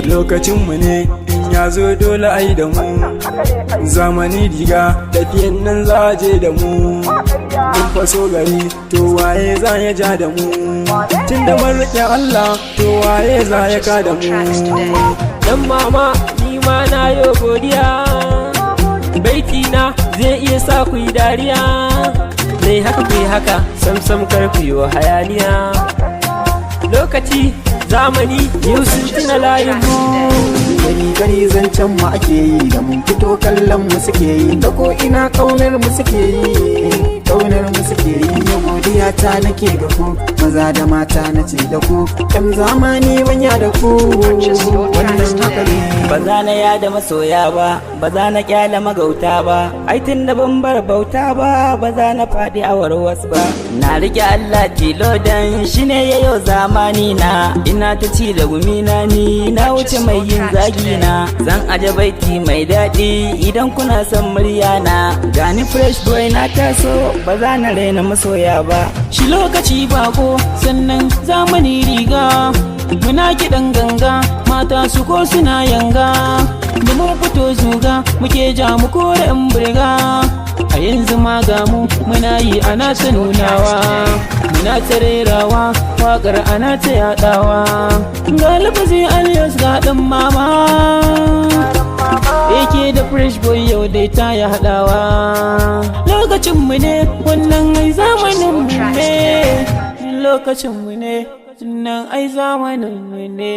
lokacinmu ne in ya zo dole ai da mu zamani riga tafiyan nan za a je da mu in faso gari to waye za ya ja da mu tun da mun riƙe Allah to waye za ya ka da mu dan mama ni ma na yo godiya baiti na zai iya sa ku yi dariya dai haka ku yi haka sam kar ku yi hayaniya lokaci zamani yau sun tuna layin mu gari zancen mu ake yi da mun fito kallon mu suke yi da ko ina kaunar mu suke yi kaunar mu suke yi yau godiya ta nake ga ku maza da mata nace da ku ɗan zamani wanya da ku wannan haka ne ba za na yada masoya ba ba za na kyala magauta ba ai tun da ban bar bauta ba ba za na faɗi a warwas ba na rike Allah tilo dan shine yayo zamani na ina ta ci da gumina ni na wuce mai yin zagi na zan aje baiti mai daɗi idan kuna son murya na gani fresh boy na taso ba za na raina masoya ba shi lokaci bako sannan zamani riga muna kiɗan ganga mata su ko suna yanga da mun fito zuga muke ja mu kore in burga a yanzu ma ga mu muna yi ana ta nunawa muna ta rerawa waƙar ana ta yaɗawa ga lafazi alias ga ɗan mama yake da fresh boy yau dai ta ya haɗawa lokacinmu ne wannan ai zamaninmu ne lokacinmu ne nan ai zamaninmu ne